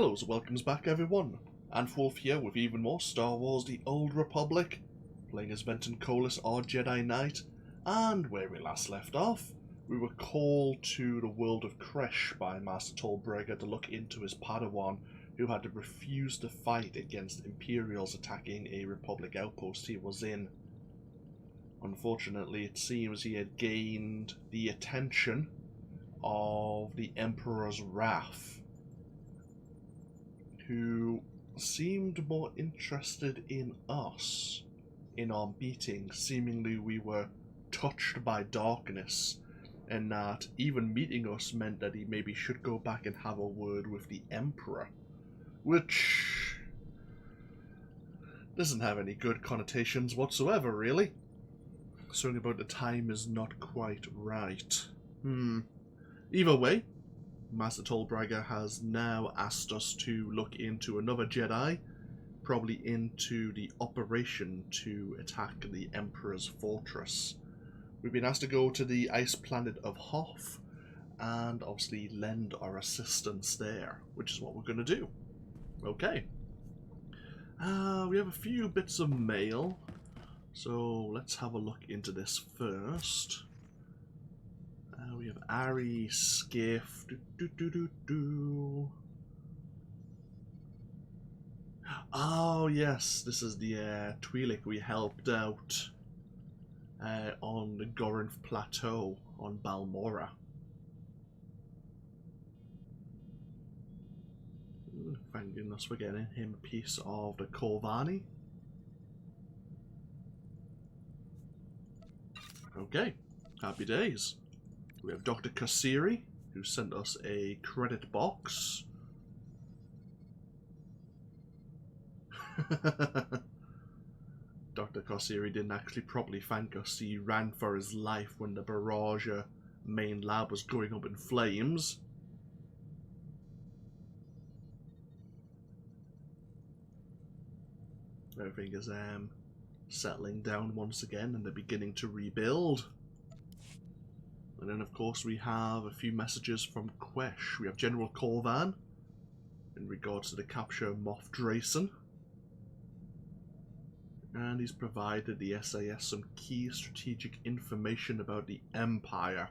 Hello, so welcomes back everyone. AnthWolf here with even more Star Wars The Old Republic, playing as Venton Koliss, our Jedi Knight, and where we last left off, we were called to the world of Kresh by Master Tolbreaker to look into his Padawan, who had to refuse to fight against Imperials attacking a Republic outpost he was in. Unfortunately, it seems he had gained the attention of the Emperor's wrath, who seemed more interested in us, in our meeting. Seemingly we were touched by darkness, and that even meeting us meant that he maybe should go back and have a word with the Emperor, which doesn't have any good connotations whatsoever, really. Something about the time is not quite right. Either way, Master Tolbreaker has now asked us to look into another Jedi, probably into the operation to attack the Emperor's fortress. We've been asked to go to the ice planet of Hoth, and obviously lend our assistance there, which is what we're going to do. Okay. We have a few bits of mail, so let's have a look into this first. We have Ari, Skiff, Oh yes, this is the Twi'lek we helped out on the Gorinth Plateau on Balmora. Thank goodness for getting him a piece of the Corvani. Okay, happy days. We have Dr. Kasiri, who sent us a credit box. Dr. Kasiri didn't actually properly thank us. He ran for his life when the Barrage main lab was going up in flames. Everything is settling down once again, and they're beginning to rebuild. And then, of course, we have a few messages from Quesh. We have General Corvan in regards to the capture of Moff Drayson. And he's provided the SAS some key strategic information about the Empire.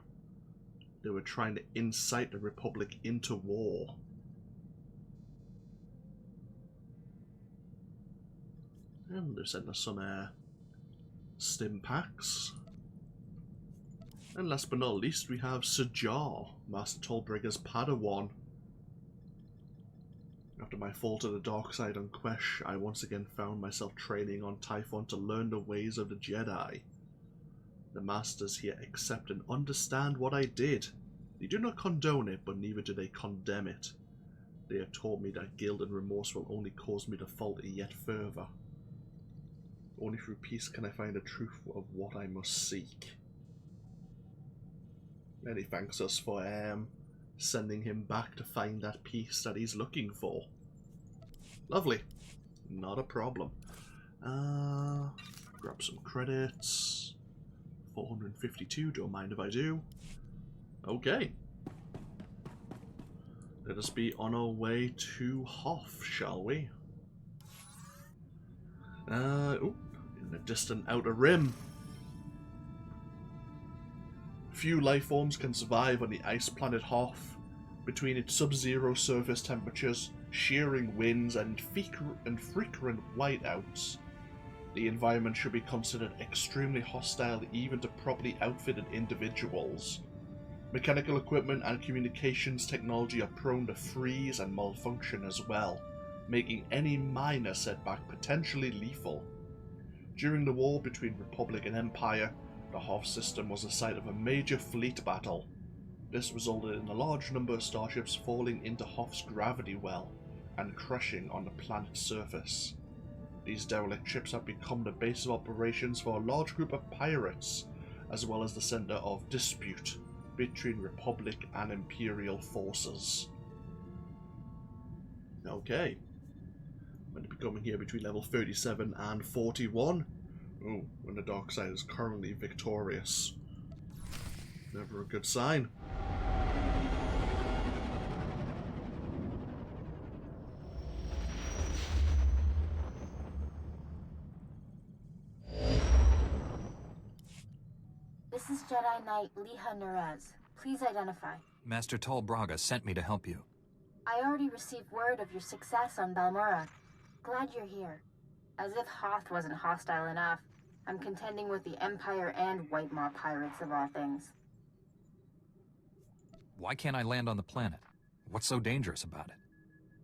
They were trying to incite the Republic into war. And they've sent us some stim packs. And last but not least, we have Sajar, Master Tolbreaker's Padawan. After my fall to the dark side on Quesh, I once again found myself training on Tython to learn the ways of the Jedi. The Masters here accept and understand what I did. They do not condone it, but neither do they condemn it. They have taught me that guilt and remorse will only cause me to falter yet further. Only through peace can I find the truth of what I must seek. And he thanks us for sending him back to find that peace that he's looking for. Lovely. Not a problem. Grab some credits. 452, don't mind if I do. Okay. Let us be on our way to Hoth, shall we? In the distant outer rim. Few life forms can survive on the ice planet Hoth. Between its sub-zero surface temperatures, shearing winds, and frequent whiteouts, the environment should be considered extremely hostile even to properly outfitted individuals. Mechanical equipment and communications technology are prone to freeze and malfunction as well, making any minor setback potentially lethal. During the war between Republic and Empire, the Hoth system was the site of a major fleet battle. This resulted in a large number of starships falling into Hoth's gravity well and crashing on the planet's surface. These derelict ships have become the base of operations for a large group of pirates, as well as the center of dispute between Republic and Imperial forces. Okay. I'm going to be coming here between level 37 and 41. Oh, when the dark side is currently victorious. Never a good sign. Jedi Knight Liha Nerez. Please identify. Master Tol Braga sent me to help you. I already received word of your success on Balmora. Glad you're here. As if Hoth wasn't hostile enough, I'm contending with the Empire and White Maw pirates of all things. Why can't I land on the planet? What's so dangerous about it?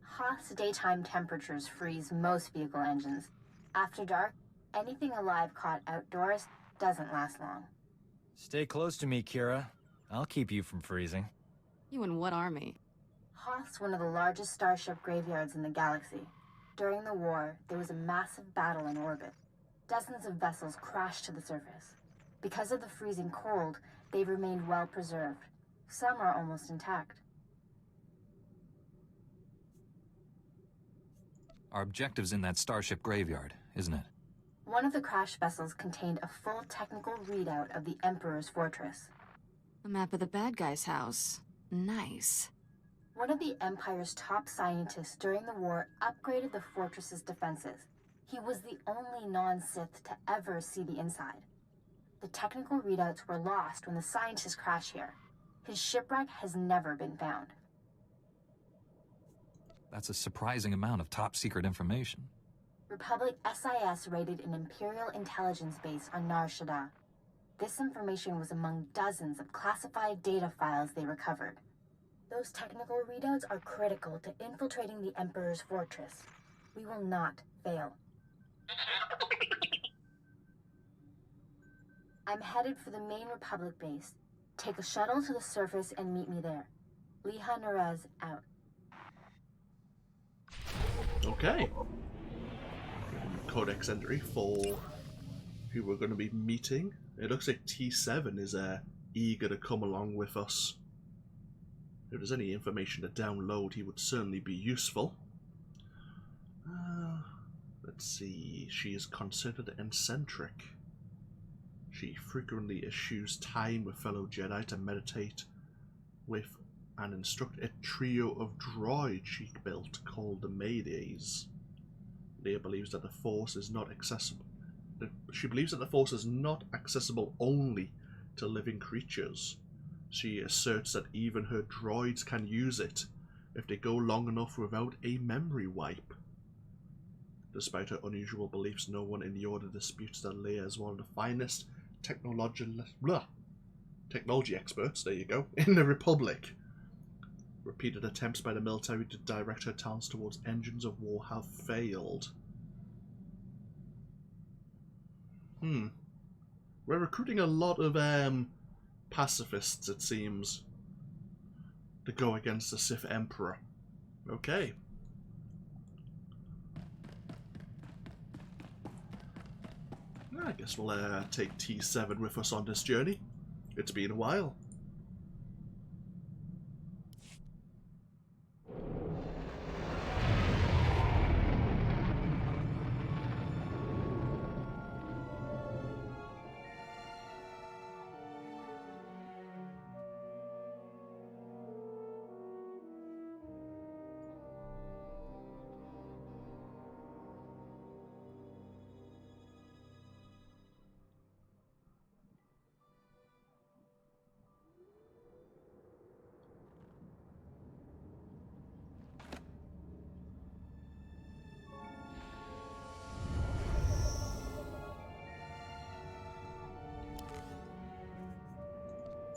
Hoth's daytime temperatures freeze most vehicle engines. After dark, anything alive caught outdoors doesn't last long. Stay close to me, Kira. I'll keep you from freezing. You and what army? Hoth's one of the largest starship graveyards in the galaxy. During the war, there was a massive battle in orbit. Dozens of vessels crashed to the surface. Because of the freezing cold, they've remained well preserved. Some are almost intact. Our objective's in that starship graveyard, isn't it? One of the crash vessels contained a full technical readout of the Emperor's fortress. A map of the bad guy's house. Nice. One of the Empire's top scientists during the war upgraded the fortress's defenses. He was the only non-Sith to ever see the inside. The technical readouts were lost when the scientists crashed here. His shipwreck has never been found. That's a surprising amount of top-secret information. Republic SIS raided an Imperial intelligence base on Nar Shaddaa. This information was among dozens of classified data files they recovered. Those technical readouts are critical to infiltrating the Emperor's fortress. We will not fail. I'm headed for the main Republic base. Take a shuttle to the surface and meet me there. Liha Nerez out. Okay. Codex entry for who we're going to be meeting. It looks like T7 is eager to come along with us. If there's any information to download, he would certainly be useful. Let's see. She is considered eccentric. She frequently eschews time with fellow Jedi to meditate with and instruct a trio of droids she built called the Maydays. Leia believes that the Force is not accessible. She believes that the Force is not accessible only to living creatures. She asserts that even her droids can use it if they go long enough without a memory wipe. Despite her unusual beliefs, no one in the Order disputes that Leia is one of the finest technology experts, there you go, in the Republic. Repeated attempts by the military to direct her talents towards engines of war have failed. We're recruiting a lot of pacifists, it seems, to go against the Sith Emperor. Okay. I guess we'll take T7 with us on this journey. It's been a while.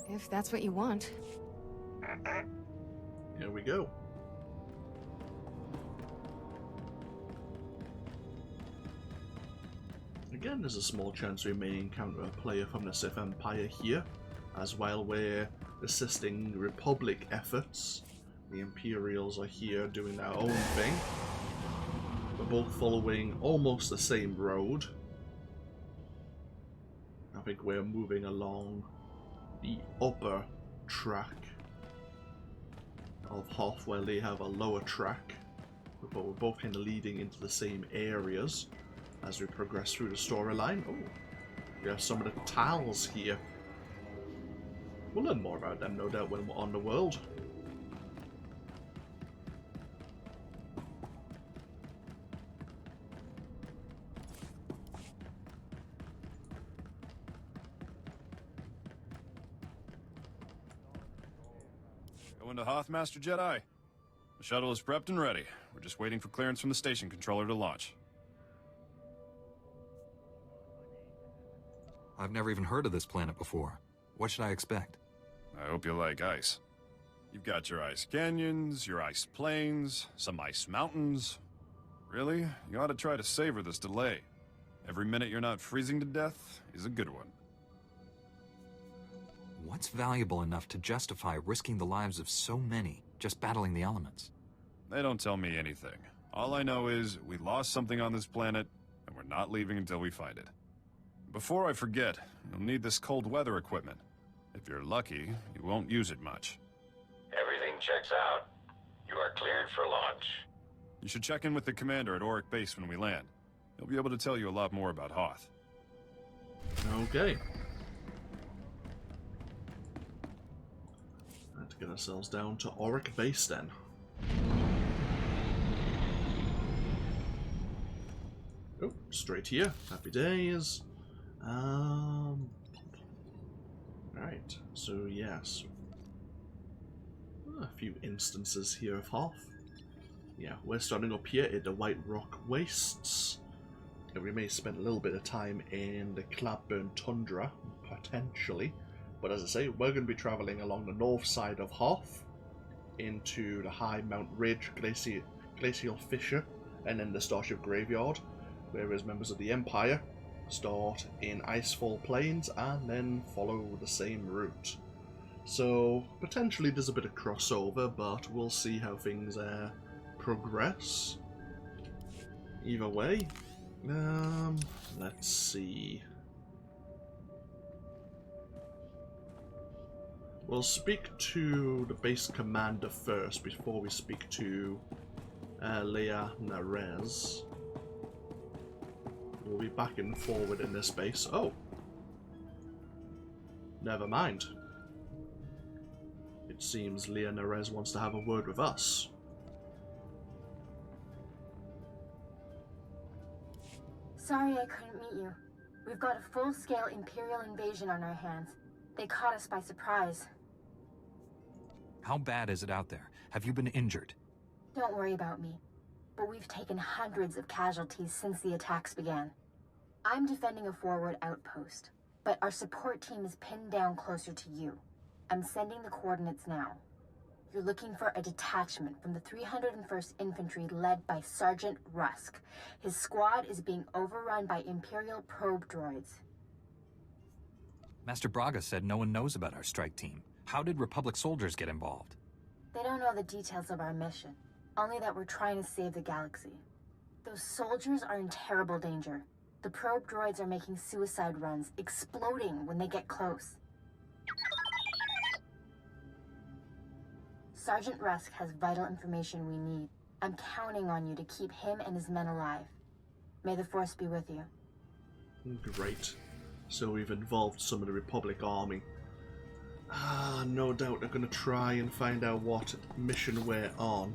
If that's what you want. Here we go. Again, there's a small chance we may encounter a player from the Sith Empire here, as while we're assisting Republic efforts, the Imperials are here doing their own thing. We're both following almost the same road. I think we're moving along the upper track of Hoth, where they have a lower track, but we're both kind of leading into the same areas as we progress through the storyline. Oh, we have some of the Tals here. We'll learn more about them, no doubt, when we're on the world. Going to Hoth, Master Jedi? The shuttle is prepped and ready. We're just waiting for clearance from the station controller to launch. I've never even heard of this planet before. What should I expect? I hope you like ice. You've got your ice canyons, your ice plains, some ice mountains. Really? You ought to try to savor this delay. Every minute you're not freezing to death is a good one. What's valuable enough to justify risking the lives of so many just battling the elements? They don't tell me anything. All I know is we lost something on this planet, and we're not leaving until we find it. Before I forget, you'll need this cold weather equipment. If you're lucky, you won't use it much. Everything checks out. You are cleared for launch. You should check in with the commander at Aurek Base when we land. He'll be able to tell you a lot more about Hoth. Okay. Let's get ourselves down to Aurek Base then. Oh, straight here. Happy days. Right, so yes. A few instances here of Hoth. Yeah, we're starting up here in the White Rock Wastes. And we may spend a little bit of time in the Clapburn Tundra, potentially. But as I say, we're going to be travelling along the north side of Hoth into the high Mount Ridge glacial fissure and then the Starship Graveyard, whereas members of the Empire start in Icefall Plains and then follow the same route. So potentially there's a bit of crossover, but we'll see how things progress. Either way, let's see. We'll speak to the base commander first before we speak to Leia Narez. We'll be back and forward in this base. Oh! Never mind. It seems Leia Narez wants to have a word with us. Sorry I couldn't meet you. We've got a full-scale Imperial invasion on our hands. They caught us by surprise. How bad is it out there? Have you been injured? Don't worry about me, but we've taken hundreds of casualties since the attacks began. I'm defending a forward outpost, but our support team is pinned down closer to you. I'm sending the coordinates now. You're looking for a detachment from the 301st Infantry led by Sergeant Rusk. His squad is being overrun by Imperial probe droids. Master Braga said no one knows about our strike team. How did Republic soldiers get involved? They don't know the details of our mission, only that we're trying to save the galaxy. Those soldiers are in terrible danger. The probe droids are making suicide runs, exploding when they get close. Sergeant Rusk has vital information we need. I'm counting on you to keep him and his men alive. May the Force be with you. Great. So we've involved some of the Republic Army. No doubt they're going to try and find out what mission we're on.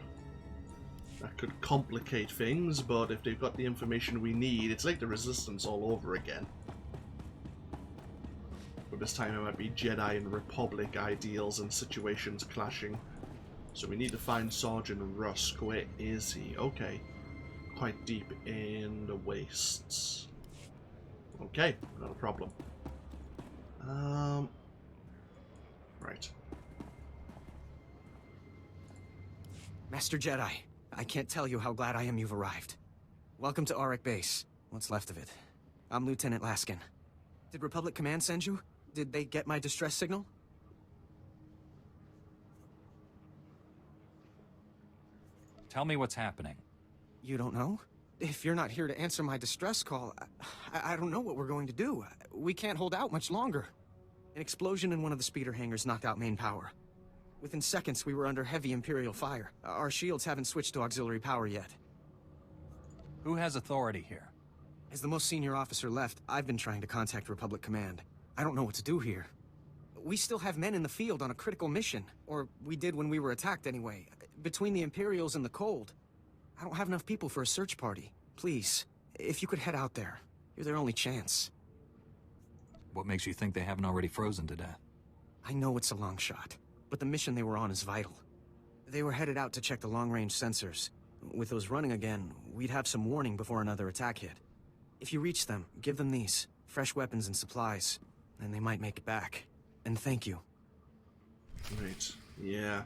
That could complicate things, but if they've got the information we need, it's like the Resistance all over again. But this time it might be Jedi and Republic ideals and situations clashing. So we need to find Sergeant Rusk. Where is he? Okay. Quite deep in the wastes. Okay, not a problem. Right. Master Jedi, I can't tell you how glad I am you've arrived. Welcome to Aurek Base. What's left of it. I'm Lieutenant Laskin. Did Republic Command send you? Did they get my distress signal? Tell me what's happening. You don't know? If you're not here to answer my distress call, I don't know what we're going to do. We can't hold out much longer. An explosion in one of the speeder hangars knocked out main power. Within seconds, we were under heavy Imperial fire. Our shields haven't switched to auxiliary power yet. Who has authority here? As the most senior officer left, I've been trying to contact Republic Command. I don't know what to do here. We still have men in the field on a critical mission. Or we did when we were attacked anyway. Between the Imperials and the cold. I don't have enough people for a search party. Please, if you could head out there. You're their only chance. What makes you think they haven't already frozen to death? I know it's a long shot. but the mission they were on is vital. They were headed out to check the long-range sensors. With those running again, we'd have some warning before another attack hit. If you reach them, give them these. Fresh weapons and supplies. Then they might make it back. And thank you. Right, yeah.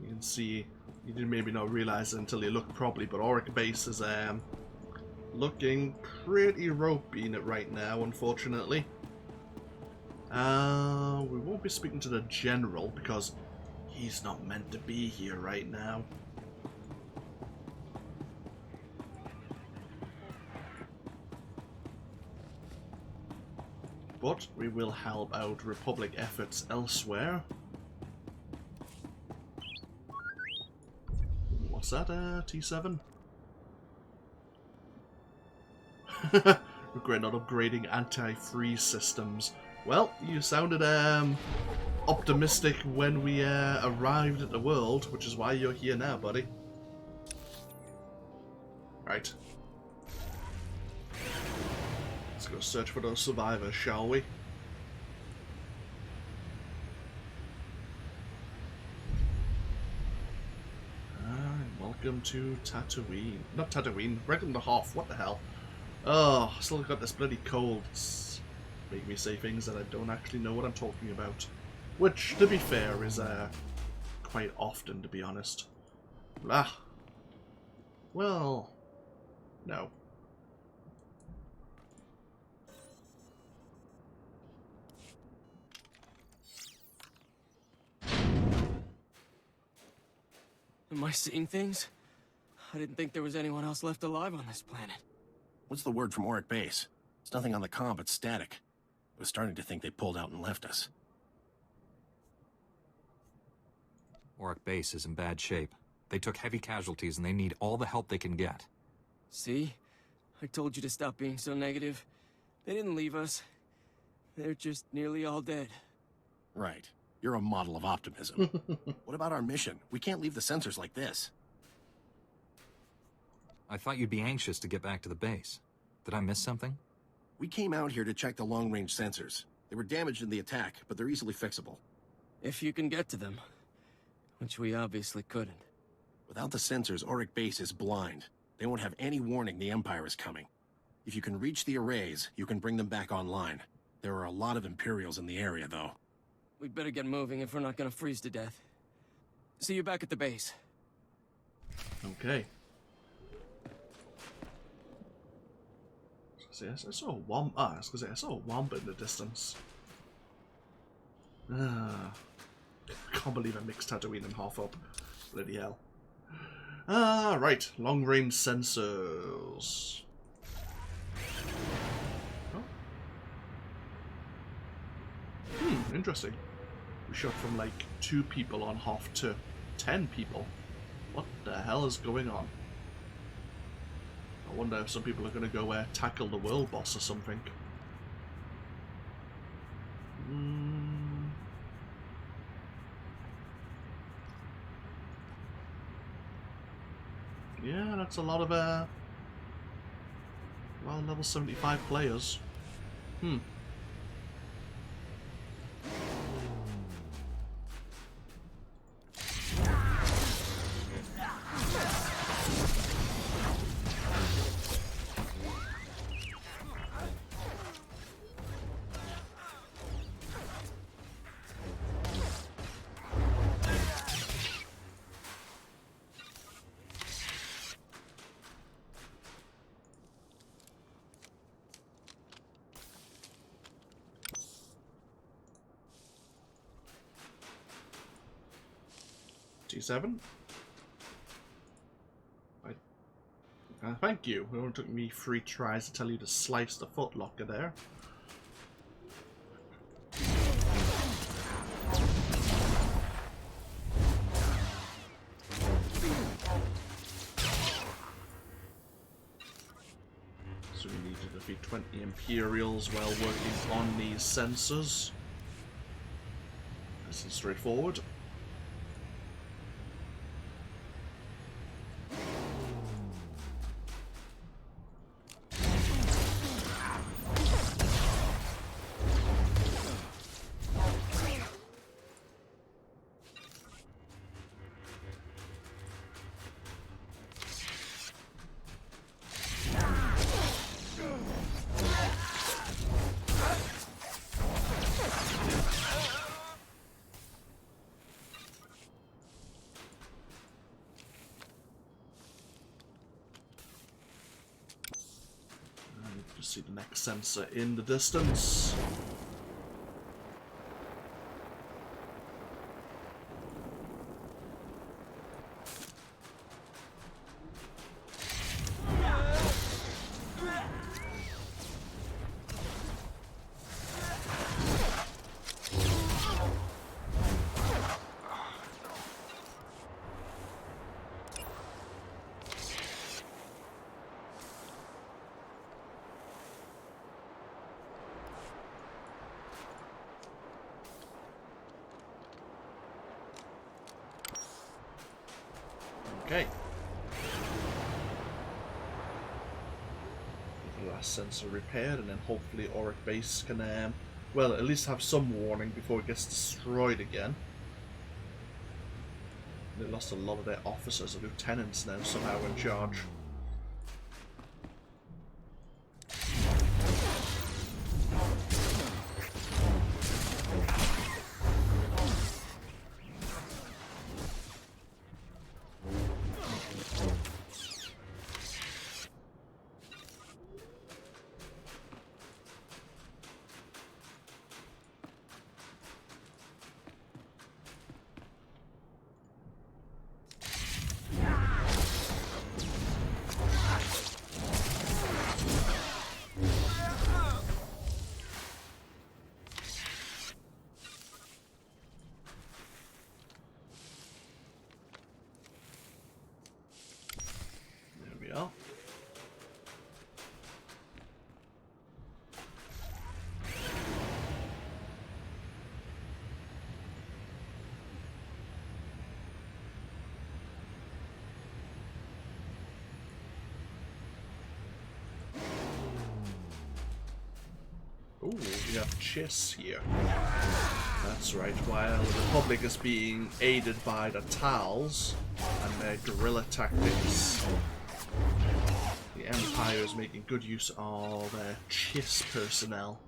You can see, you did maybe not realize it until you looked properly, but Aurek Base is looking pretty ropey in it right now, unfortunately. We won't be speaking to the General because he's not meant to be here right now. But we will help out Republic efforts elsewhere. What's that, T7? Regret not upgrading anti-freeze systems. Well, you sounded optimistic when we arrived at the world, which is why you're here now, buddy. Right. Let's go search for those survivors, shall we? Welcome to Tatooine. Not Tatooine, welcome to Hoth, what the hell? Oh, I still got this bloody cold. It's making me say things that I don't actually know what I'm talking about. Which, to be fair, is quite often, to be honest. Ah. Well, no. Am I seeing things? I didn't think there was anyone else left alive on this planet. What's the word from Aurek Base? It's nothing on the comm but static. I was starting to think they pulled out and left us. Aurek Base is in bad shape. They took heavy casualties and they need all the help they can get. See? I told you to stop being so negative. They didn't leave us. They're just nearly all dead. Right. You're a model of optimism. What about our mission? We can't leave the sensors like this. I thought you'd be anxious to get back to the base. Did I miss something? We came out here to check the long-range sensors. They were damaged in the attack, but they're easily fixable. If you can get to them. Which we obviously couldn't. Without the sensors, Aurek Base is blind. They won't have any warning the Empire is coming. If you can reach the arrays, you can bring them back online. There are a lot of Imperials in the area, though. We'd better get moving if we're not gonna freeze to death. See you back at the base. Okay. I saw a womp. I was gonna say I saw a womp in the distance. I can't believe I mixed Tatooine and Hoth up. Bloody hell. Right. Long range sensors. Oh. Interesting. We shot from like 2 people on Hoth to 10 people. What the hell is going on? I wonder if some people are going to go tackle the world boss or something. Yeah, that's a lot of well, level 75 players. T7? Thank you. It only took me 3 tries to tell you to slice the footlocker there. So we need to defeat 20 Imperials while working on these sensors. This is straightforward. see the next sensor in the distance. Okay. Get the last sensor repaired, and then hopefully Aurek Base can, well, at least have some warning before it gets destroyed again. They lost a lot of their officers and lieutenants now somehow in charge. Ooh, we have Chiss here. That's right, while the Republic is being aided by the Tals and their guerrilla tactics, the Empire is making good use of their Chiss personnel.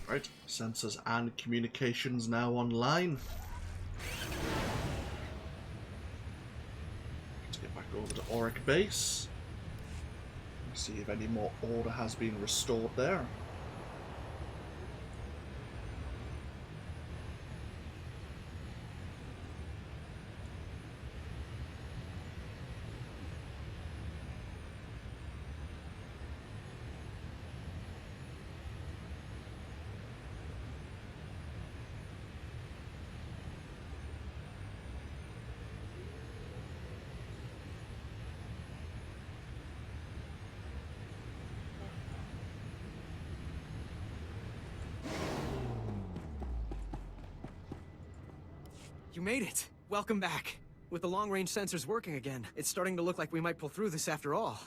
Right, sensors and communications now online. Let's get back over to Aurek Base. See if any more order has been restored there. You made it! Welcome back. With the long-range sensors working again, it's starting to look like we might pull through this after all.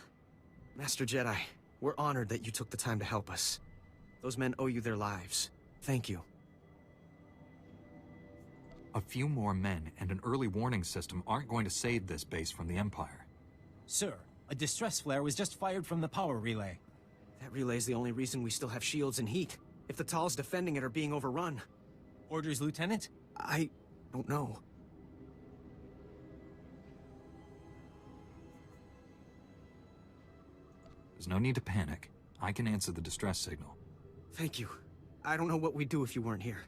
Master Jedi, we're honored that you took the time to help us. Those men owe you their lives. Thank you. A few more men and an early warning system aren't going to save this base from the Empire. Sir, a distress flare was just fired from the power relay. That relay's the only reason we still have shields and heat. If the Tals defending it are being overrun. Orders, Lieutenant? I don't know. There's no need to panic. I can answer the distress signal. Thank you. I don't know what we'd do if you weren't here.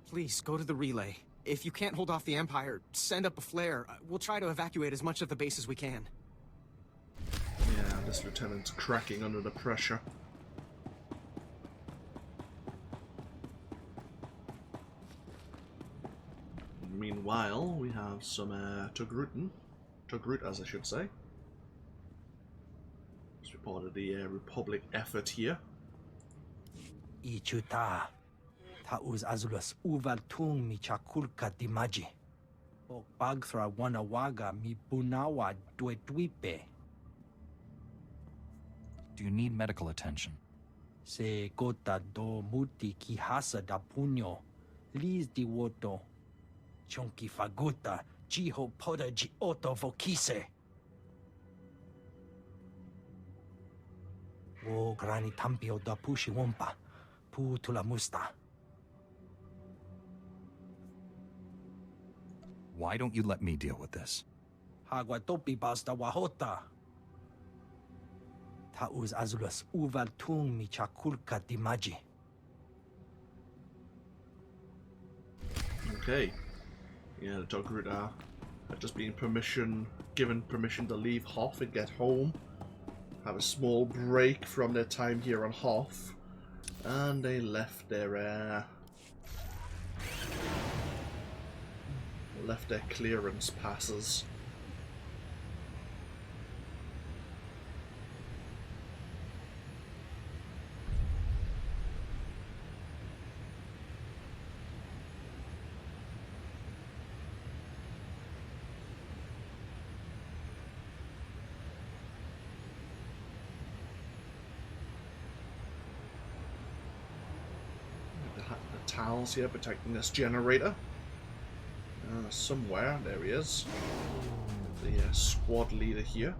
Please, go to the relay. If you can't hold off the Empire, send up a flare. We'll try to evacuate as much of the base as we can. Yeah, this lieutenant's cracking under the pressure. Meanwhile, we have some Togrut, as I should say. It's part of the Republic effort here. Ichuta, tauz azulas uval tung mi chakulka dimaji. O bagthra wanawaga mi bunawa dueduipe. Do you need medical attention? Se gota do muti kihasa da puño, lis di woto. Chonki faguta, jiho poda ji oto vokise. wo grani tampio da pushi wompa, pu tula musta. Why don't you let me deal with this? Hagwa topi basta wahota. Ta'uz azulus uval tung mi chakulka dimaji. Okay. Yeah, the Dogruta had just been given permission to leave Hoth and get home. Have a small break from their time here on Hoth. And they left their clearance passes. The Tal's here protecting this generator. Somewhere, there he is. The squad leader here.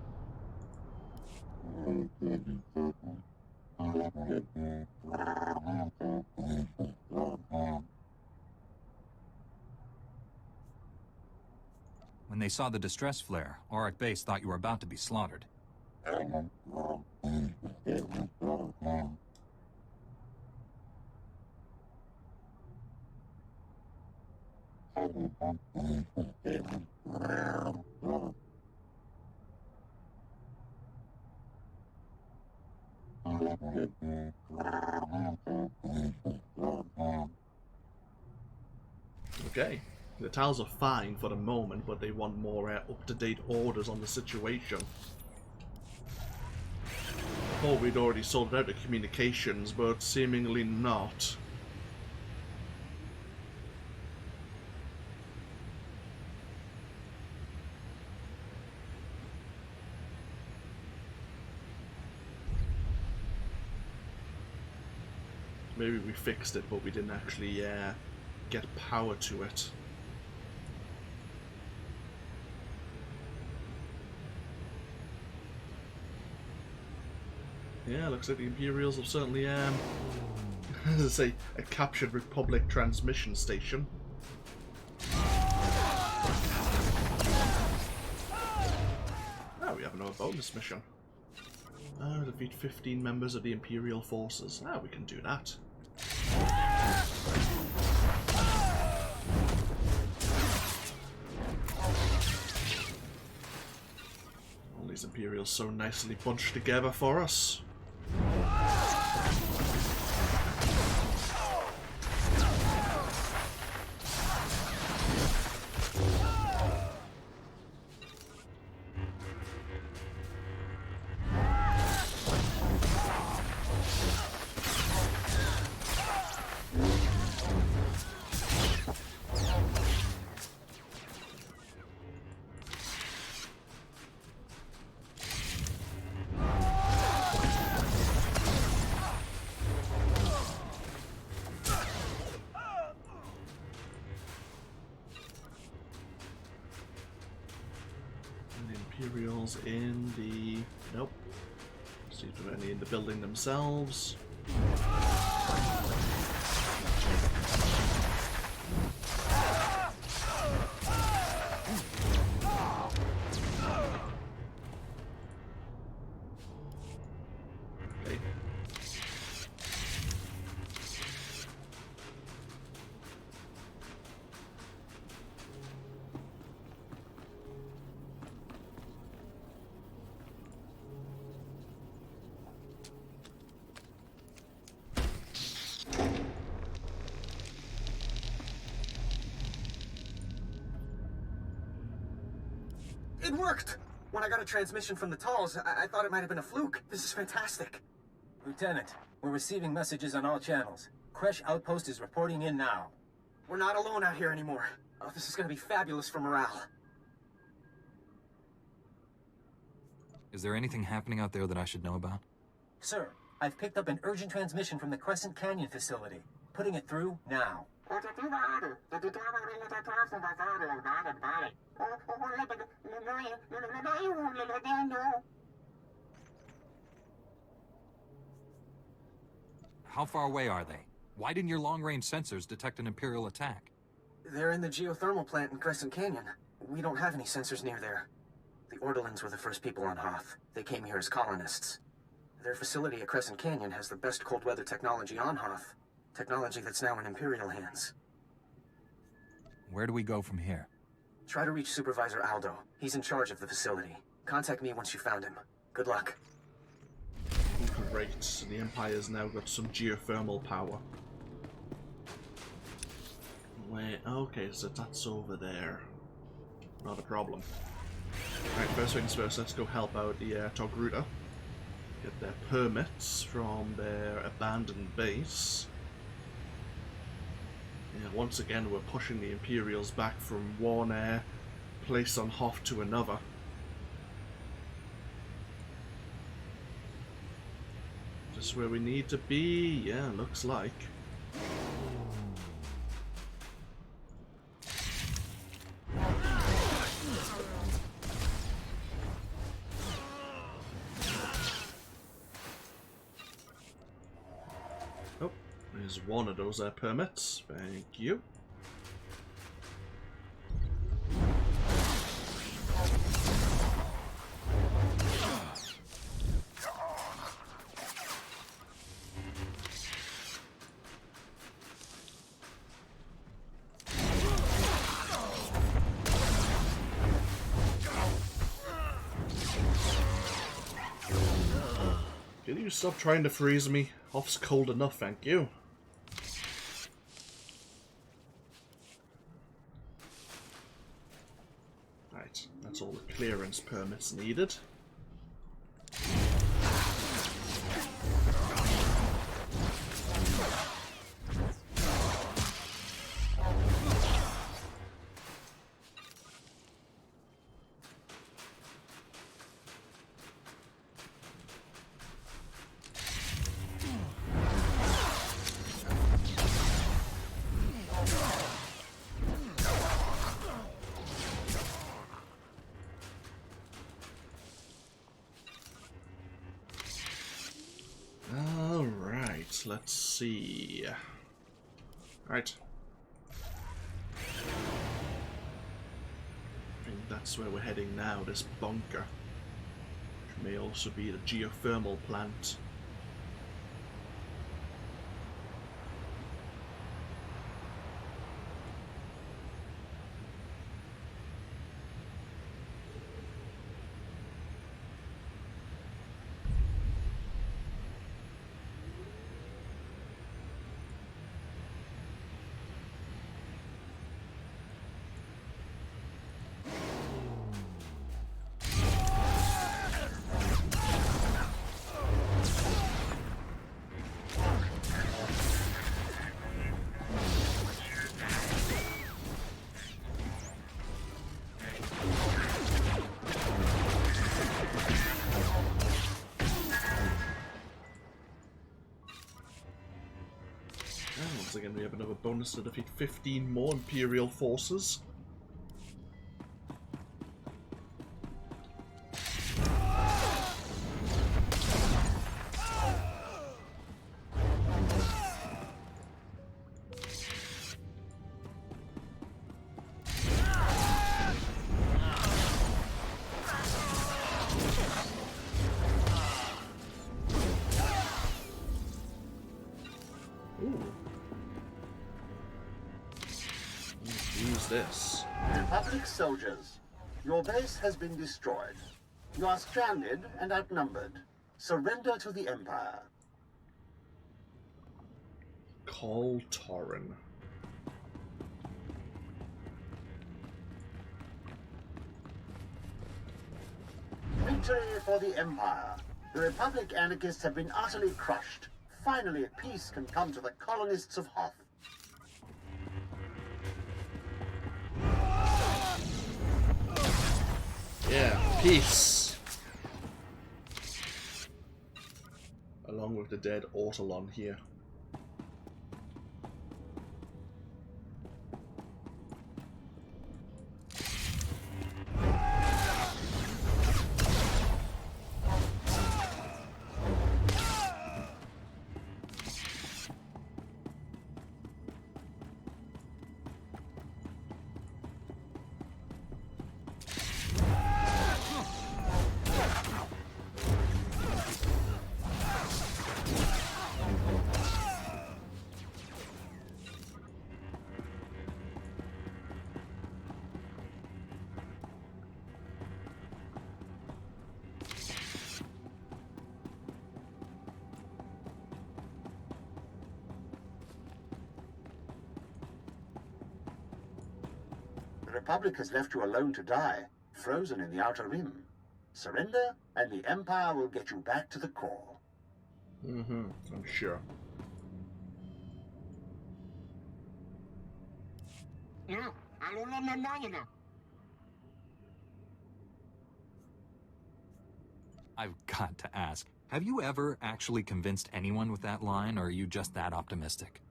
When they saw the distress flare, Aurek Base thought you were about to be slaughtered. Okay, the Tals are fine for the moment, but they want more up-to-date orders on the situation. I thought we'd already sorted out the communications, but seemingly not. Maybe we fixed it, but we didn't actually get power to it. Yeah, looks like the Imperials have certainly, as I say, a captured Republic transmission station. Oh, we have another bonus mission. Defeat 15 members of the Imperial forces. Ah, we can do that. All these Imperials so nicely bunched together for us. Imperials in the... Nope. See if there are any in the building themselves. Okay. It worked! When I got a transmission from the Talls, I thought it might have been a fluke. This is fantastic. Lieutenant, we're receiving messages on all channels. Kresh Outpost is reporting in now. We're not alone out here anymore. Oh, this is gonna be fabulous for morale. Is there anything happening out there that I should know about? Sir, I've picked up an urgent transmission from the Crescent Canyon facility. Putting it through now. How far away are they? Why didn't your long-range sensors detect an Imperial attack? They're in the geothermal plant in Crescent Canyon. We don't have any sensors near there. The Orderlings were the first people on Hoth. They came here as colonists. Their facility at Crescent Canyon has the best cold weather technology on Hoth. Technology that's now in Imperial hands. Where do we go from here? Try to reach Supervisor Aldo. He's in charge of the facility. Contact me once you found him. Good luck. Great. The Empire's now got some geothermal power. Wait, okay, so that's over there. Not a problem. Right, first things first, let's go help out the Togruta. Get their permits from their abandoned base. Yeah, once again, we're pushing the Imperials back from one place on Hoth to another. Just where we need to be, yeah, looks like. Oh, there's one of those permits. Thank you. Can you stop trying to freeze me? Hoth's cold enough, thank you. Right, that's all the clearance permits needed. Let's see. Right. I think that's where we're heading now, this bunker. Which may also be the geothermal plant. Once again, we have another bonus to defeat 15 more Imperial forces. This. Republic soldiers, your base has been destroyed. You are stranded and outnumbered. Surrender to the Empire. Call Torren. Victory for the Empire. The Republic anarchists have been utterly crushed. Finally, peace can come to the colonists of Hoth. Yeah, peace. Along with the dead Ortolan here. Republic has left you alone to die, frozen in the Outer Rim. Surrender, and the Empire will get you back to the core. I'm sure. I've got to ask, have you ever actually convinced anyone with that line, or are you just that optimistic?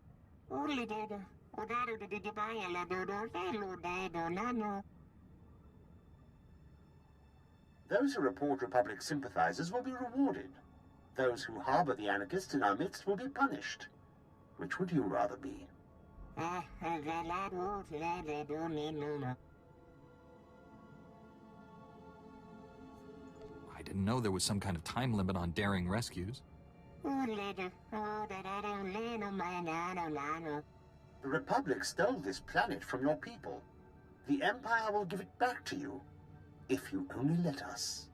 Those who report Republic sympathizers will be rewarded. Those who harbor the anarchists in our midst will be punished. Which would you rather be? I didn't know there was some kind of time limit on daring rescues. The Republic stole this planet from your people. The Empire will give it back to you, if you only let us.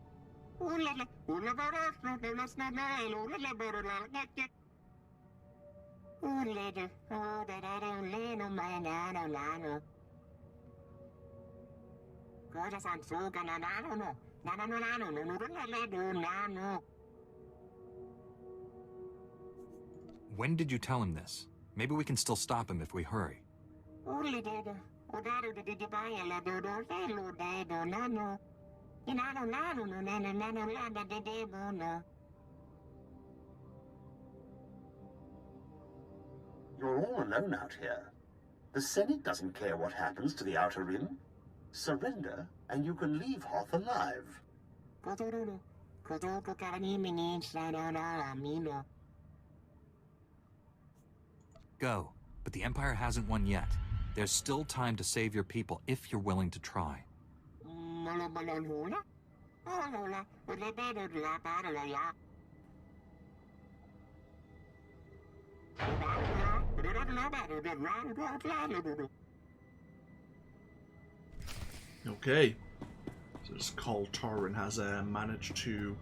When did you tell him this? Maybe we can still stop him if we hurry. You're all alone out here. The Senate doesn't care what happens to the Outer Rim. Surrender, and you can leave Hoth alive. Go, but the Empire hasn't won yet. There's still time to save your people if you're willing to try. Okay. So this Col Torrin has managed to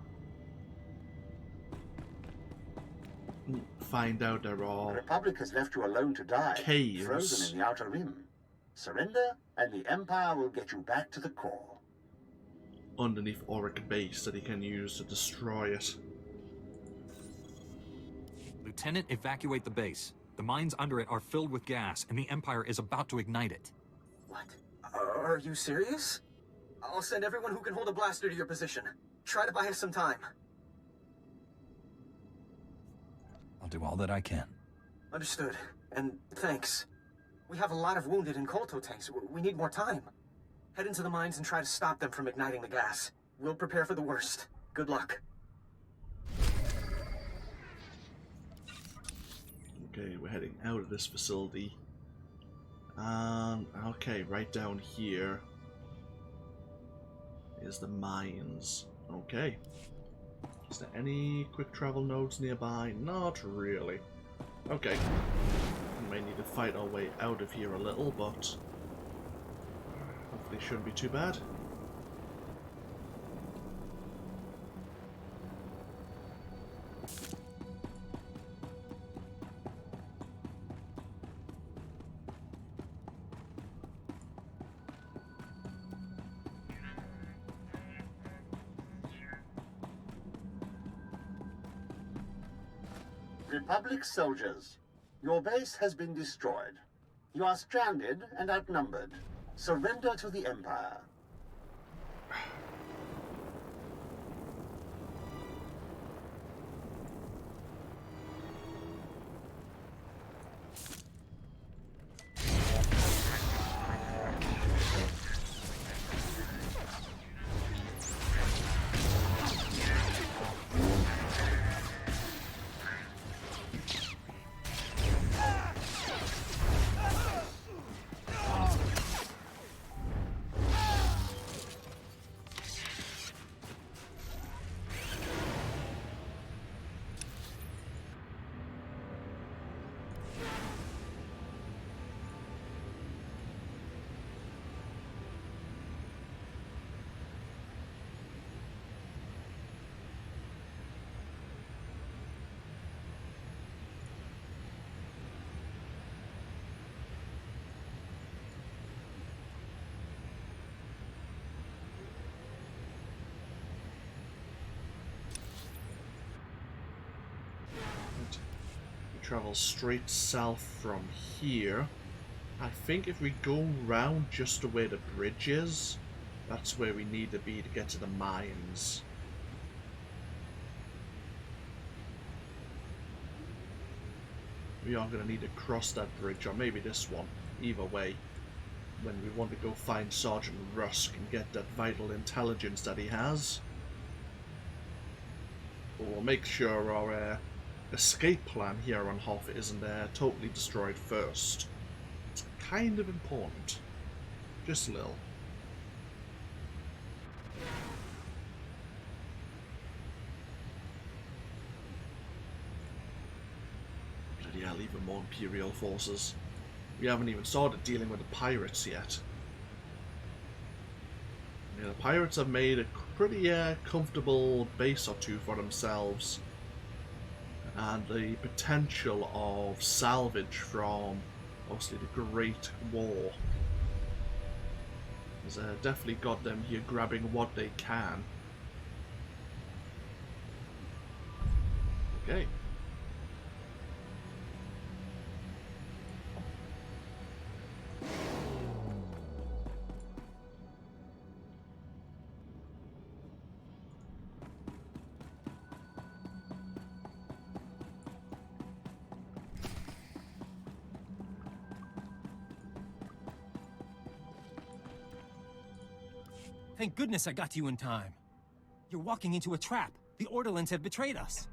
find out there are The Republic has left you alone to die, caves frozen in the Outer Rim. Surrender, and the Empire will get you back to the core. underneath Aurek Base that he can use to destroy it. Lieutenant, evacuate the base. The mines under it are filled with gas, and the Empire is about to ignite it. What? Are you serious? I'll send everyone who can hold a blaster to your position. Try to buy us some time. I'll do all that I can. Understood. And thanks. We have a lot of wounded in Kolto tanks. We need more time. Head into the mines and try to stop them from igniting the gas. We'll prepare for the worst. Good luck. Okay, we're heading out of this facility. Okay, right down here is the mines. Okay. Is there any quick travel nodes nearby? Not really. Okay. We may need to fight our way out of here a little, but hopefully it shouldn't be too bad. Republic soldiers, your base has been destroyed. You are stranded and outnumbered. Surrender to the Empire. travel straight south from here. I think if we go round just the way the bridge is, that's where we need to be to get to the mines. We are going to need to cross that bridge, or maybe this one. Either way, when we want to go find Sergeant Rusk and get that vital intelligence that he has. But we'll make sure our escape plan here on Hoth isn't totally destroyed first. It's kind of important. Just a little. Bloody hell, even more Imperial forces. We haven't even started dealing with the pirates yet. Yeah, the pirates have made a pretty comfortable base or two for themselves. And the potential of salvage from, obviously, the Great War has definitely got them here grabbing what they can. Okay. Thank goodness I got to you in time. You're walking into a trap. The Orderlands have betrayed us.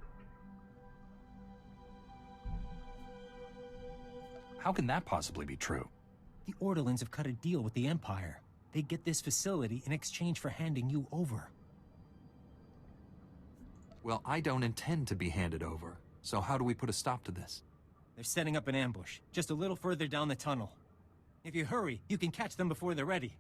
How can that possibly be true? The Orderlands have cut a deal with the Empire. They get this facility in exchange for handing you over. Well, I don't intend to be handed over. So how do we put a stop to this? They're setting up an ambush, just a little further down the tunnel. If you hurry, you can catch them before they're ready.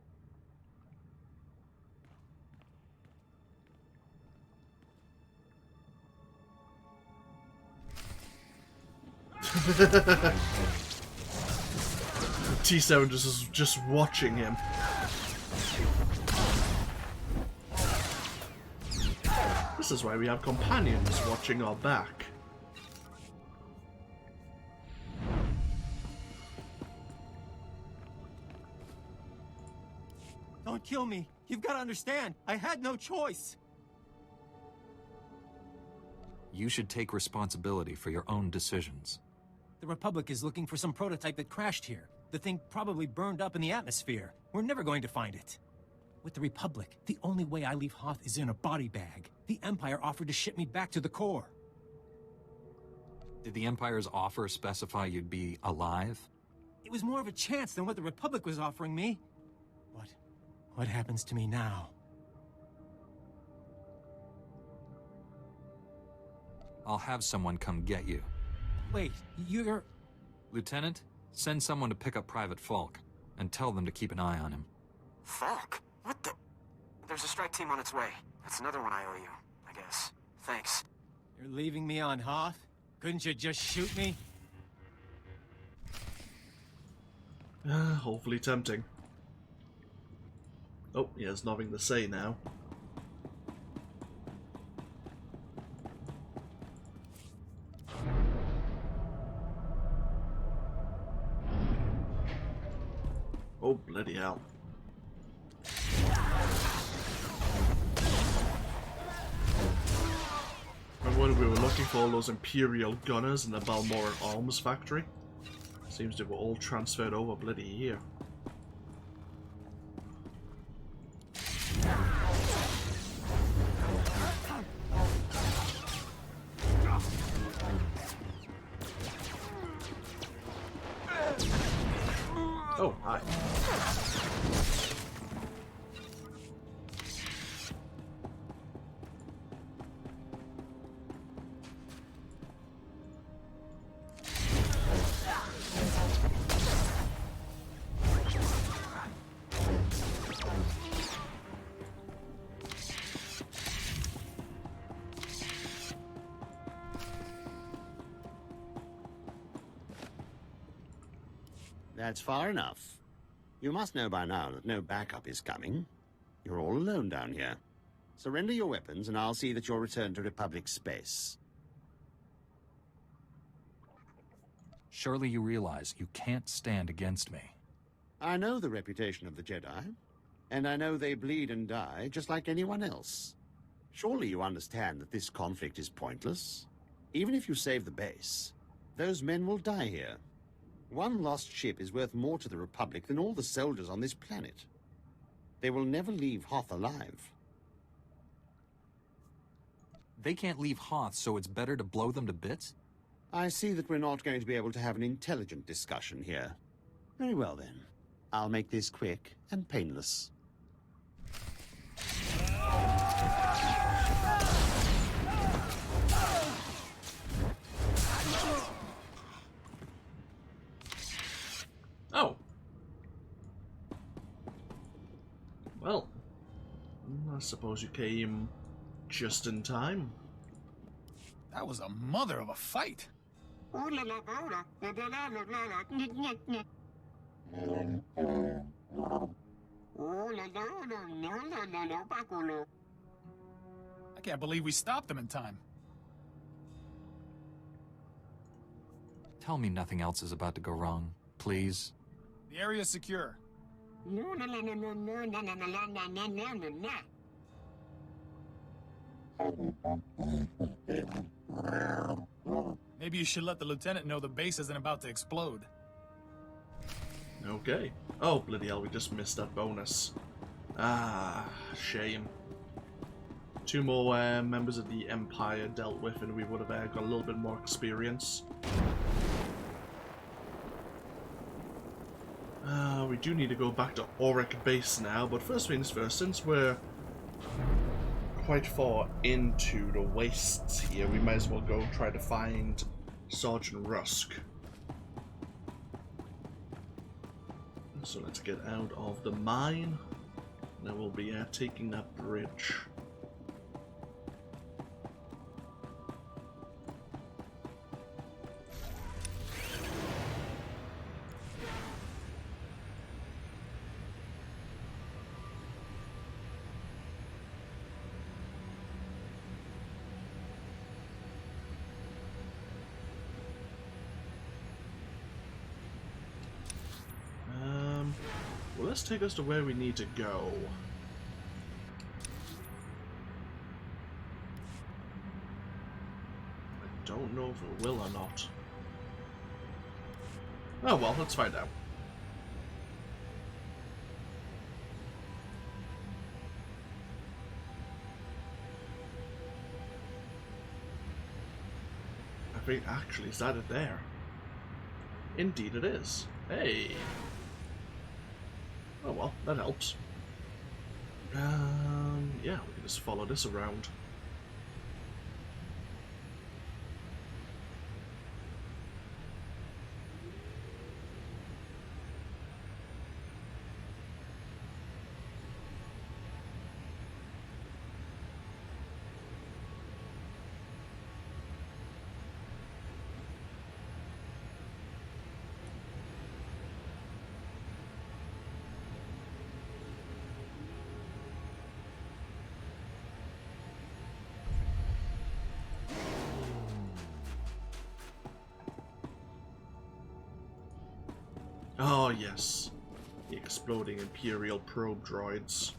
T7 is just watching him. This is why we have companions watching our back. Don't kill me. You've got to understand. I had no choice. You should take responsibility for your own decisions. The Republic is looking for some prototype that crashed here. The thing probably burned up in the atmosphere. We're never going to find it. With the Republic, the only way I leave Hoth is in a body bag. The Empire offered to ship me back to the core. Did the Empire's offer specify you'd be alive? It was more of a chance than what the Republic was offering me. What happens to me now? I'll have someone come get you. Wait, you're... Lieutenant, send someone to pick up Private Falk, and tell them to keep an eye on him. Falk? What the... There's a strike team on its way. That's another one I owe you, I guess. Thanks. You're leaving me on Hoth? Couldn't you just shoot me? Hopefully tempting. Oh, he has nothing to say now. Oh, bloody hell. Remember when we were looking for all those Imperial gunners in the Balmoral Arms factory? Seems they were all transferred over bloody here. Oh, hi. That's far enough. You must know by now that no backup is coming. You're all alone down here. Surrender your weapons and I'll see that you're returned to Republic space. Surely you realize you can't stand against me. I know the reputation of the Jedi, and I know they bleed and die just like anyone else. Surely you understand that this conflict is pointless? Even if you save the base, those men will die here. One lost ship is worth more to the Republic than all the soldiers on this planet. They will never leave Hoth alive. They can't leave Hoth, so it's better to blow them to bits? I see that we're not going to be able to have an intelligent discussion here. Very well then. I'll make this quick and painless. Oh. Well, I suppose you came just in time. That was a mother of a fight. I can't believe we stopped them in time. Tell me nothing else is about to go wrong, please. The area's secure. Maybe you should let the lieutenant know the base isn't about to explode. Okay. Oh, bloody hell, we just missed that bonus. Ah, shame. 2 more members of the Empire dealt with, and we would have got a little bit more experience. We do need to go back to Aurek Base now, but first things first, since we're quite far into the wastes here, we might as well go try to find Sergeant Rusk. So let's get out of the mine. Then we'll be taking that bridge. Well, let's take us to where we need to go. I don't know if it will or not. Oh well, let's find out. I think actually, is that it there? Indeed it is. Hey! Oh well, that helps. Yeah, we can just follow this around. Oh yes, the exploding Imperial probe droids.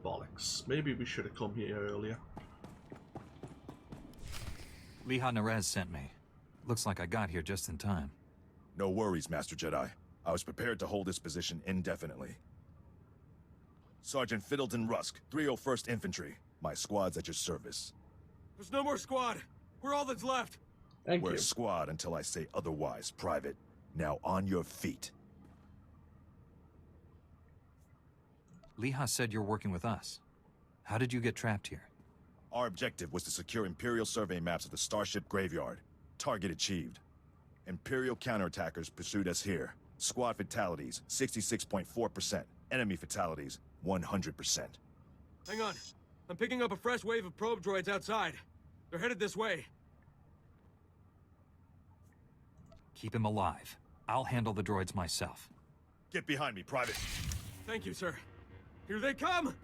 Bollocks. Maybe we should have come here earlier. Liha Nerez sent me. Looks like I got here just in time. No worries, Master Jedi. I was prepared to hold this position indefinitely. Sergeant Fiddleton Rusk, 301st Infantry. My squad's at your service. There's no more squad. We're all that's left. We're squad until I say otherwise, Private. Now on your feet. Liha said you're working with us. How did you get trapped here? Our objective was to secure Imperial survey maps of the Starship Graveyard. Target achieved. Imperial counterattackers pursued us here. Squad fatalities, 66.4%. Enemy fatalities, 100%. Hang on. I'm picking up a fresh wave of probe droids outside. They're headed this way. Keep him alive. I'll handle the droids myself. Get behind me, Private. Thank you, sir. Here they come!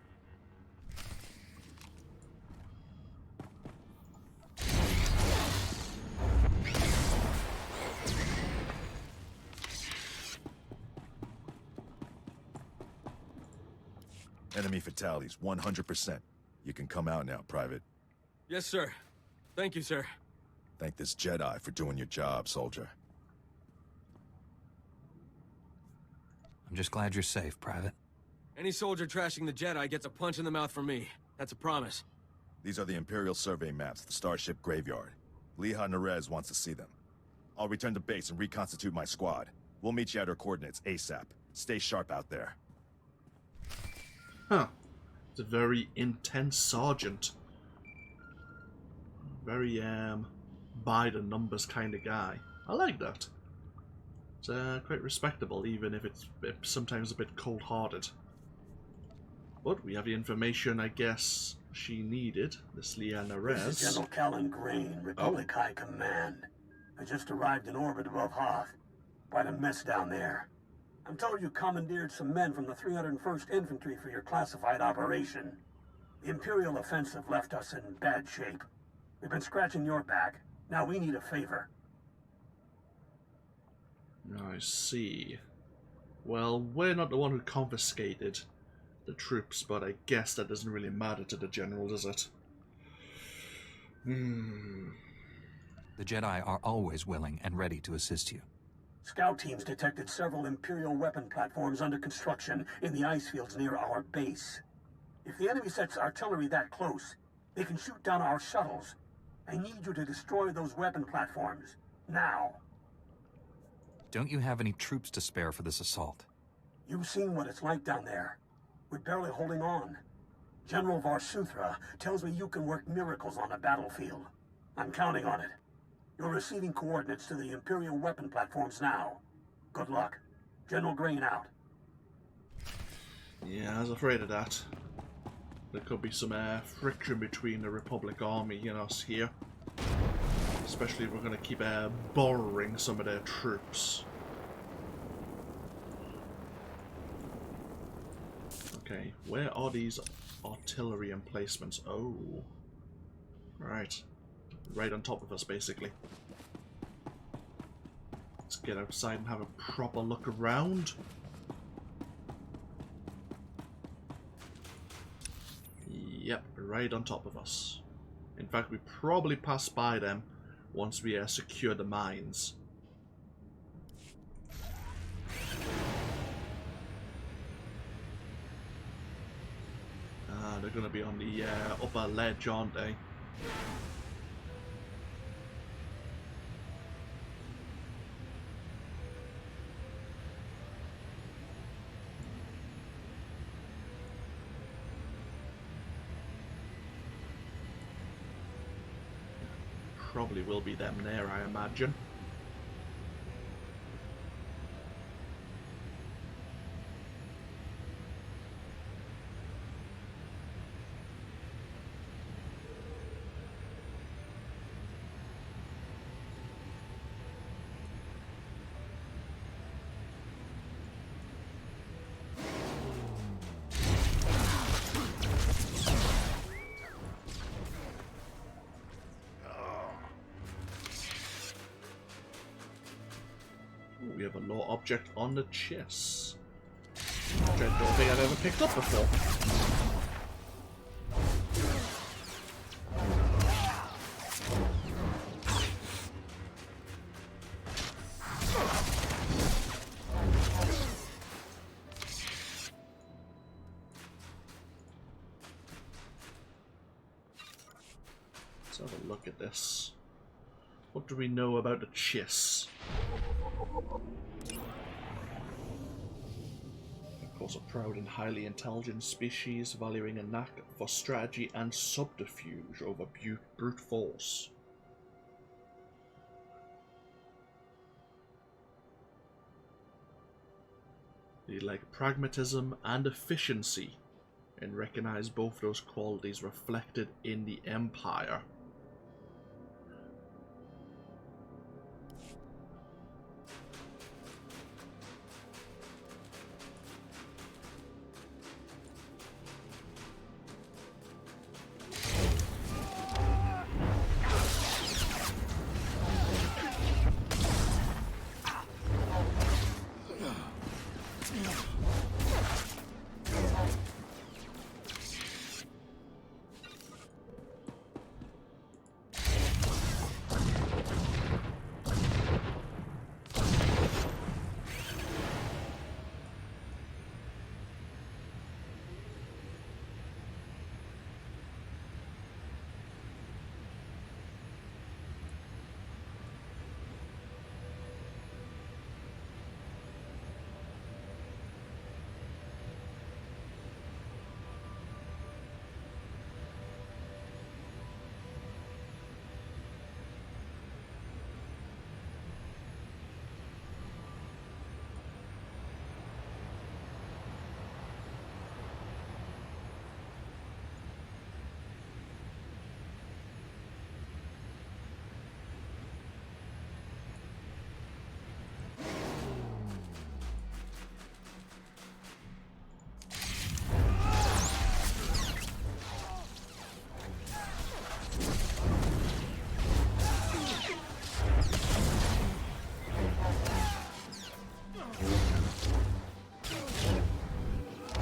Enemy fatalities, 100%. You can come out now, Private. Yes, sir. Thank you, sir. Thank this Jedi for doing your job, soldier. I'm just glad you're safe, Private. Any soldier trashing the Jedi gets a punch in the mouth from me. That's a promise. These are the Imperial survey maps of the Starship Graveyard. Liha Nerez wants to see them. I'll return to base and reconstitute my squad. We'll meet you at our coordinates ASAP. Stay sharp out there. Huh. It's a very intense sergeant. Very, by the numbers kind of guy. I like that. It's quite respectable, even if it's sometimes a bit cold-hearted. But we have the information, I guess, she needed. This Liha Nerez. This is General Callan Green, Republic High Command. I just arrived in orbit above Hoth. Quite a mess down there. I'm told you commandeered some men from the 301st Infantry for your classified operation. The Imperial offensive left us in bad shape. We've been scratching your back. Now we need a favor. I see. Well, we're not the one who confiscated the troops, but I guess that doesn't really matter to the general, does it? The Jedi are always willing and ready to assist you. Scout teams detected several Imperial weapon platforms under construction in the ice fields near our base. If the enemy sets artillery that close, they can shoot down our shuttles. I need you to destroy those weapon platforms. Now. Don't you have any troops to spare for this assault? You've seen what it's like down there. We're barely holding on. General Varsuthra tells me you can work miracles on a battlefield. I'm counting on it. You're receiving coordinates to the Imperial weapon platforms now. Good luck. General Green out. Yeah, I was afraid of that. There could be some friction between the Republic Army and us here. Especially if we're going to keep borrowing some of their troops. Okay, where are these artillery emplacements? Oh. Right. Right on top of us, basically. Let's get outside and have a proper look around. Yep, right on top of us. In fact, we probably pass by them once we secure the mines. They're going to be on the upper ledge, aren't they? Probably will be them there, I imagine. We have a law object on the chest, which I don't think I've ever picked up before. have a look at this. What do we know about the Chiss? Of course, a proud and highly intelligent species, valuing a knack for strategy and subterfuge over brute force. They like pragmatism and efficiency, and recognize both those qualities reflected in the Empire.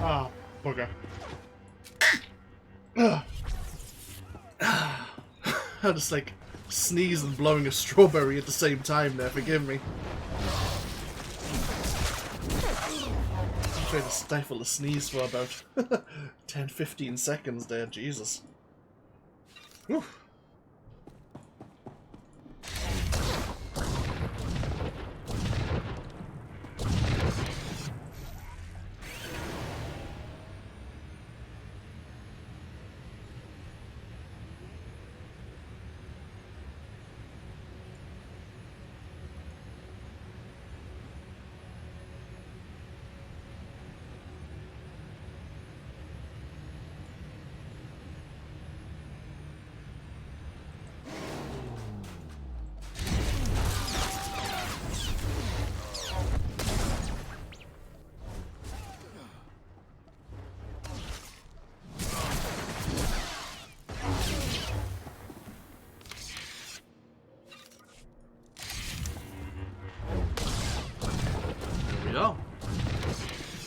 Ah, bugger. I just like sneeze and blowing a strawberry at the same time there, forgive me. I'm trying to stifle a sneeze for about 10-15 seconds there, Jesus. Whew.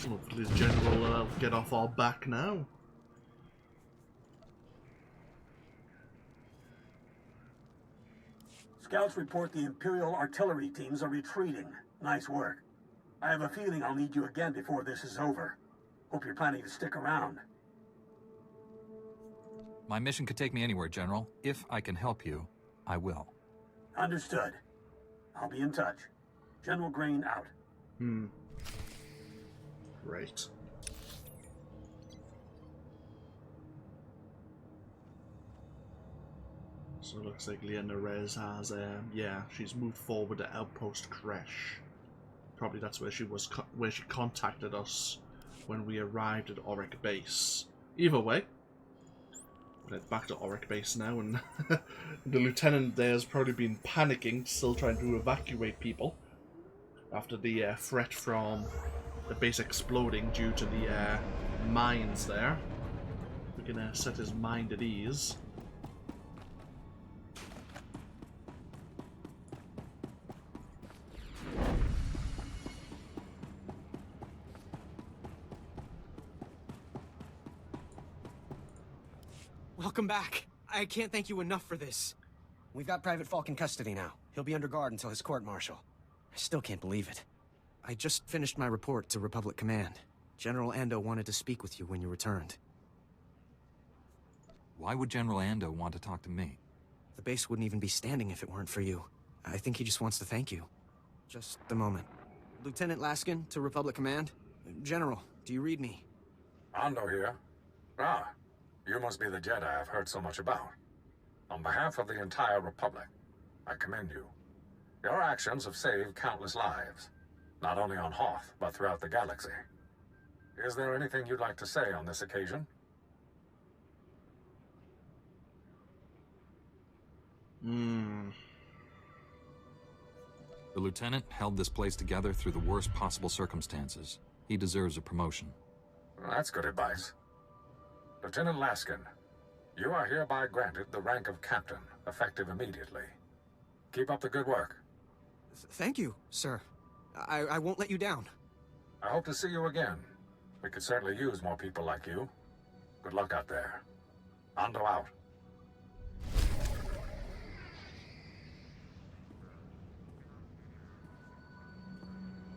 Hopefully the general will get off our back now. Scouts report the Imperial artillery teams are retreating. Nice work. I have a feeling I'll need you again before this is over. Hope you're planning to stick around. My mission could take me anywhere, General. If I can help you, I will. Understood. I'll be in touch. General Grain out. Great. So it looks like Leona Rez has, yeah, she's moved forward to Outpost Kresh. Probably that's where she was, where she contacted us when we arrived at Aurek Base. Either way, we'll head back to Aurek Base now, and the lieutenant there has probably been panicking, still trying to evacuate people after the threat from the base exploding due to the mines there. We're gonna set his mind at ease. Welcome back. I can't thank you enough for this. We've got Private Falk in custody now. He'll be under guard until his court-martial. I still can't believe it. I just finished my report to Republic Command. General Ando wanted to speak with you when you returned. Why would General Ando want to talk to me? The base wouldn't even be standing if it weren't for you. I think he just wants to thank you. Just a moment. Lieutenant Laskin to Republic Command. General, do you read me? Ando here. Ah, you must be the Jedi I've heard so much about. On behalf of the entire Republic, I commend you. Your actions have saved countless lives, not only on Hoth, but throughout the galaxy. Is there anything you'd like to say on this occasion? The lieutenant held this place together through the worst possible circumstances. He deserves a promotion. That's good advice. Lieutenant Laskin, you are hereby granted the rank of captain, effective immediately. Keep up the good work. Thank you, sir. I won't let you down. I hope to see you again. We could certainly use more people like you. Good luck out there. Ando out.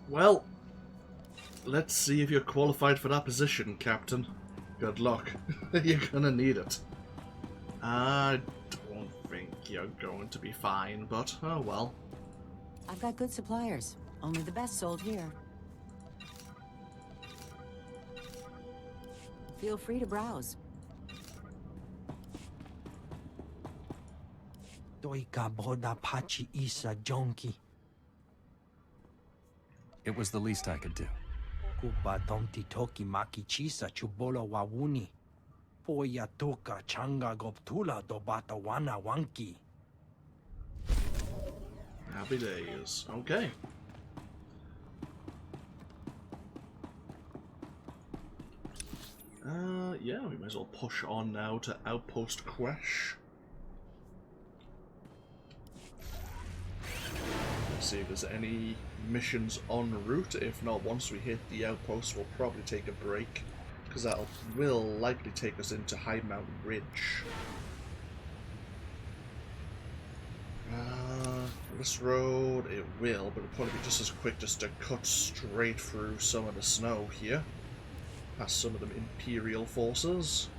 Well, let's see if you're qualified for that position, Captain. Good luck. You're gonna need it. I don't think you're going to be fine, but oh well. I've got good suppliers. Only the best sold here. Feel free to browse. Doika boda pachi isa jonki. It was the least I could do. Kupa tonti toki maki chisa chubolo wawuni. Poya toka changa goptula dobata wana wanki. Happy days. Okay. Yeah, we might as well push on now to Outpost Quesh. Let's see if there's any missions en route. If not, once we hit the outpost, we'll probably take a break, because that will likely take us into High Mountain Ridge. This road, it will, but it'll probably be just as quick just to cut straight through some of the snow here, past some of them Imperial forces.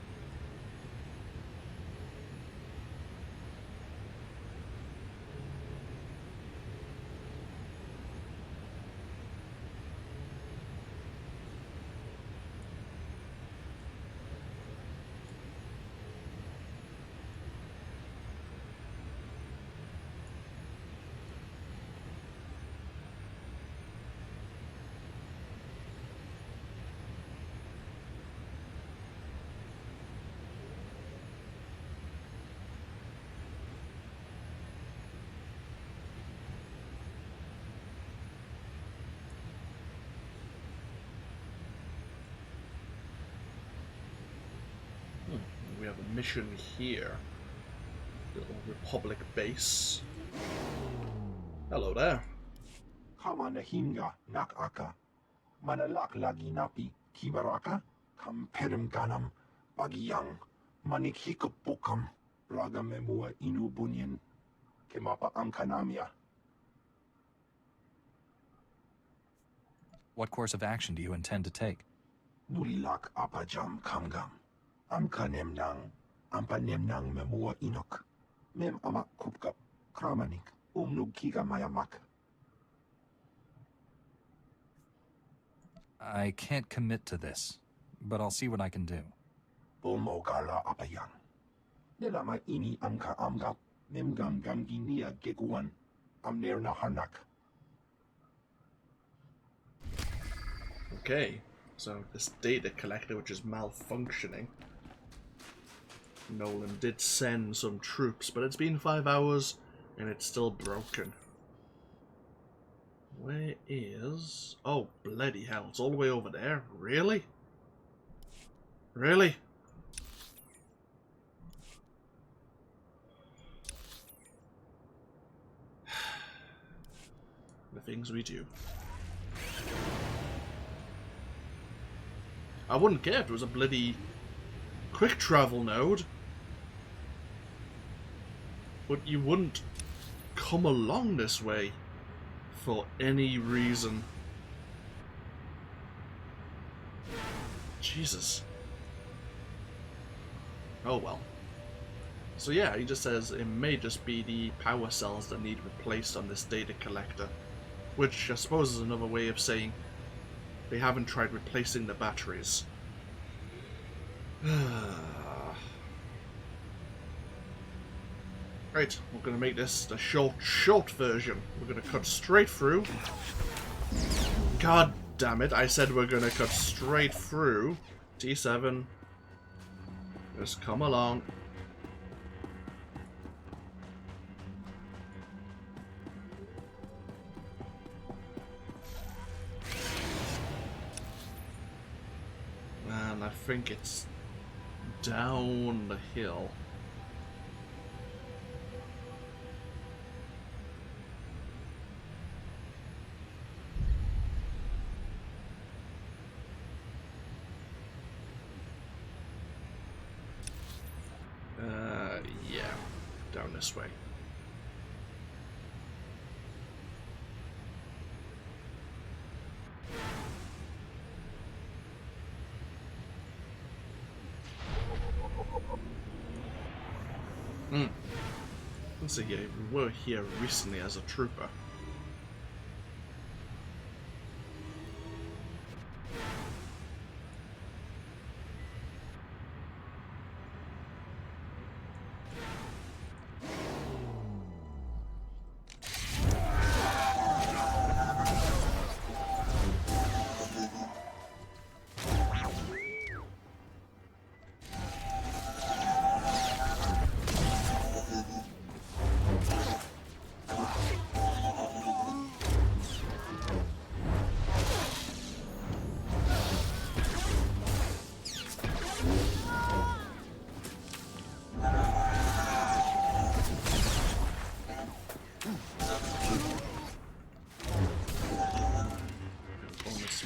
We have a mission here. Little Republic base. Hello there. Kamana hinga nakaka. Manalak lagi napi kibaraka. Kam perim ganam bagiyang. Manik hikapukam. Raga memua inu bunyan. Kemapa amkanamia. What course of action do you intend to take? Nulilak apajam kamgam. Amkanemnang. Ampanemnang memua inok. Mem amak kupkap. Kramanik. Umnug kiga mayamak. I can't commit to this, but I'll see what I can do. Bomogala apayang. Nilama ini amka amgap. Memgam gamginia geguan. Amner na hanak. Okay, so this data collector, which is malfunctioning. Nolan did send some troops, but it's been 5 hours and it's still broken. Where is... Oh, bloody hell, it's all the way over there. Really? Really? The things we do. I wouldn't care if it was a bloody quick travel node. But you wouldn't come along this way for any reason. Jesus. Oh well. So yeah, he just says it may just be the power cells that need replaced on this data collector. Which I suppose is another way of saying they haven't tried replacing the batteries. Right, we're going to make this the short version. We're going to cut straight through. God damn it, I said we're going to cut straight through. T7. Just come along. And I think it's down the hill. Yeah, down this way. Let's see here, we were here recently as a trooper.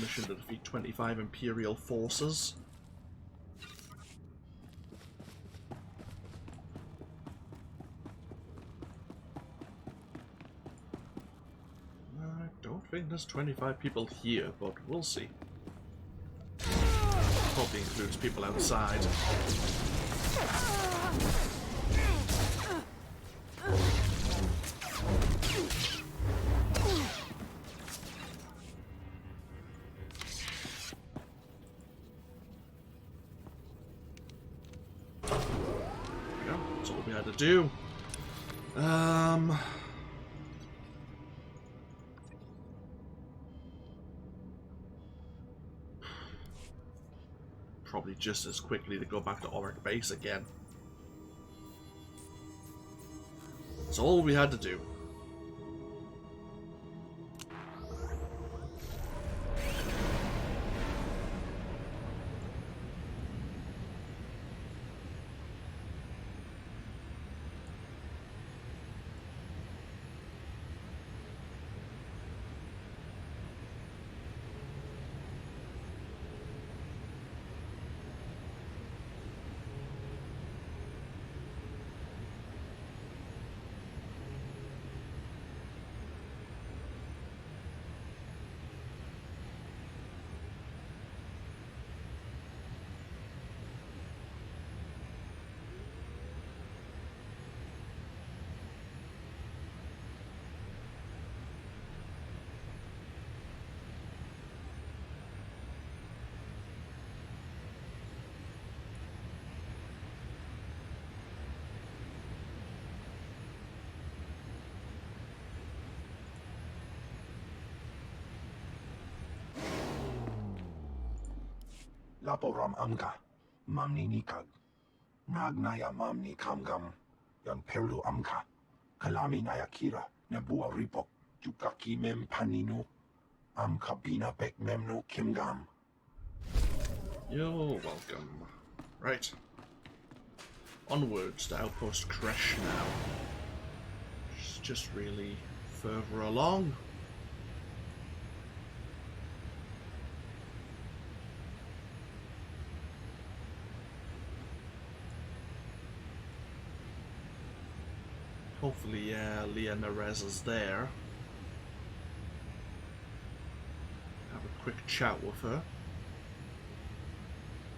Mission to defeat 25 Imperial forces. I don't think there's 25 people here, but we'll see. Probably includes people outside. Do probably just as quickly to go back to Aurek Base again. That's all we had to do. Laporam amka, mamni nikag. Nagnaya mamni kamgam, yan perlu amka. Kalami naya kira, nebua ripok, jukaki mem paninu. Amka bina bek memnu kimgam. You're welcome. Right. Onwards to Outpost Kresh now. It's just really further along. Hopefully, Leah Nerez is there. Have a quick chat with her.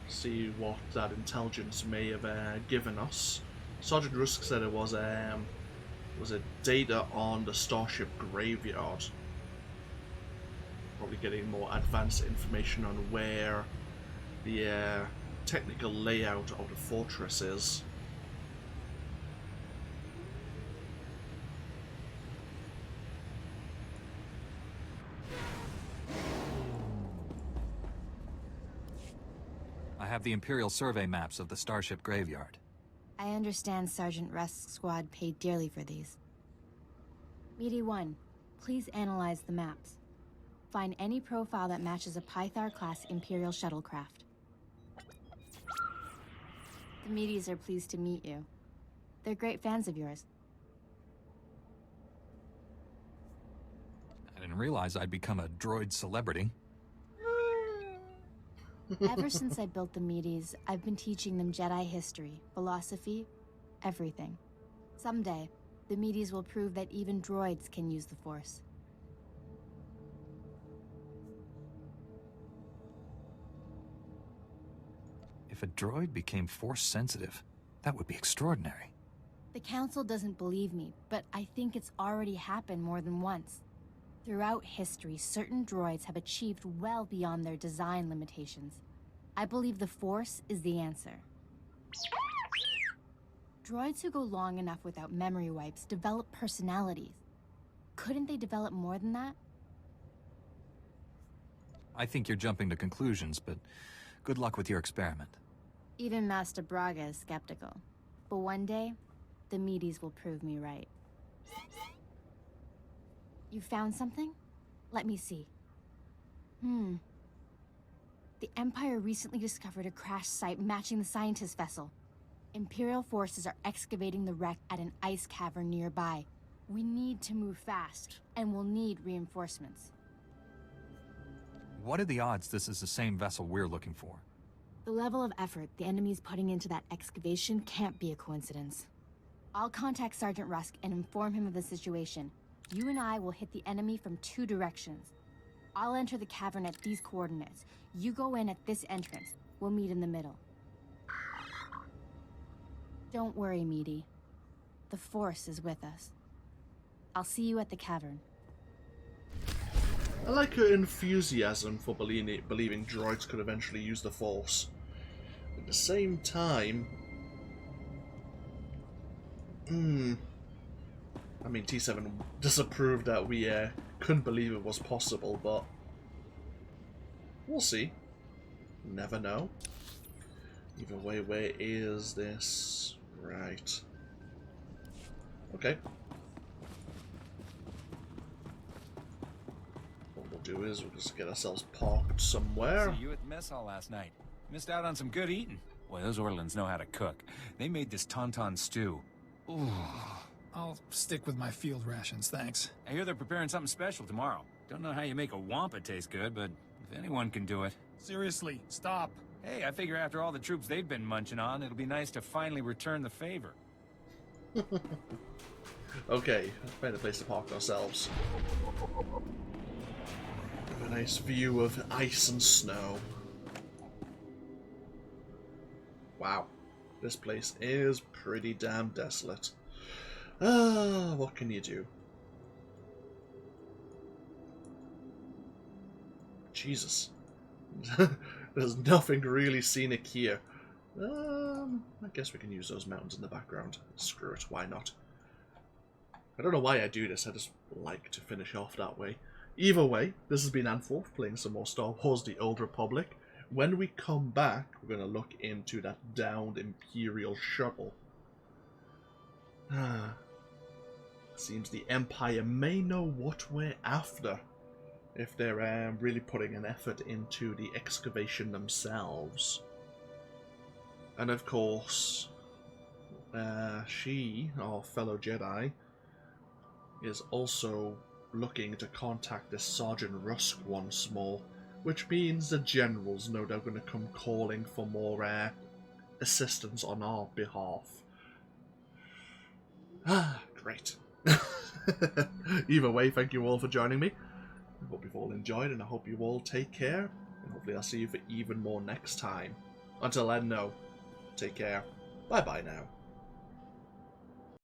See what that intelligence may have given us. Sergeant Rusk said it was a data on the starship graveyard. Probably getting more advanced information on where the technical layout of the fortress is. I have the Imperial survey maps of the starship graveyard. I understand Sergeant Rusk's squad paid dearly for these. Meaty 1, please analyze the maps. Find any profile that matches a Pythar-class Imperial shuttlecraft. The Meaties are pleased to meet you. They're great fans of yours. I didn't realize I'd become a droid celebrity. Ever since I built the Meaties, I've been teaching them Jedi history, philosophy, everything. Someday, the Meaties will prove that even droids can use the Force. If a droid became Force sensitive, that would be extraordinary. The Council doesn't believe me, but I think it's already happened more than once. Throughout history, certain droids have achieved well beyond their design limitations. I believe the Force is the answer. Droids who go long enough without memory wipes develop personalities. Couldn't they develop more than that? I think you're jumping to conclusions, but good luck with your experiment. Even Master Braga is skeptical. But one day, the Meaties will prove me right. You found something? Let me see. The Empire recently discovered a crash site matching the scientist vessel. Imperial forces are excavating the wreck at an ice cavern nearby. We need to move fast, and we'll need reinforcements. What are the odds this is the same vessel we're looking for? The level of effort the enemy's putting into that excavation can't be a coincidence. I'll contact Sergeant Rusk and inform him of the situation. You and I will hit the enemy from 2 directions. I'll enter the cavern at these coordinates. You go in at this entrance. We'll meet in the middle. Don't worry, Meaty. The Force is with us. I'll see you at the cavern. I like her enthusiasm for believing droids could eventually use the Force. At the same time... I mean, T7 disapproved that we couldn't believe it was possible, but... we'll see. Never know. Either way, where is this? Right. Okay. What we'll do is we'll just get ourselves parked somewhere. See you at mess hall last night. Missed out on some good eating. Boy, those Orlans know how to cook. They made this tauntaun stew. Ooh. I'll stick with my field rations, thanks. I hear they're preparing something special tomorrow. Don't know how you make a wampa taste good, but if anyone can do it. Seriously, stop. Hey, I figure after all the troops they've been munching on, it'll be nice to finally return the favor. Okay, let's find a place to park ourselves. Have a nice view of ice and snow. Wow, this place is pretty damn desolate. What can you do? Jesus. There's nothing really scenic here. I guess we can use those mountains in the background. Screw it, why not? I don't know why I do this, I just like to finish off that way. Either way, this has been AnthWolf playing some more Star Wars The Old Republic. When we come back, we're going to look into that downed Imperial shuttle. Seems the Empire may know what we're after, if they're really putting an effort into the excavation themselves. And of course, she, our fellow Jedi, is also looking to contact this Sergeant Rusk once more, which means the generals know they're going to come calling for more assistance on our behalf. Great. Either way, thank you all for joining me. I hope you've all enjoyed, and I hope you all take care, and hopefully I'll see you for even more next time. Until then, no. Take care. Bye-bye now.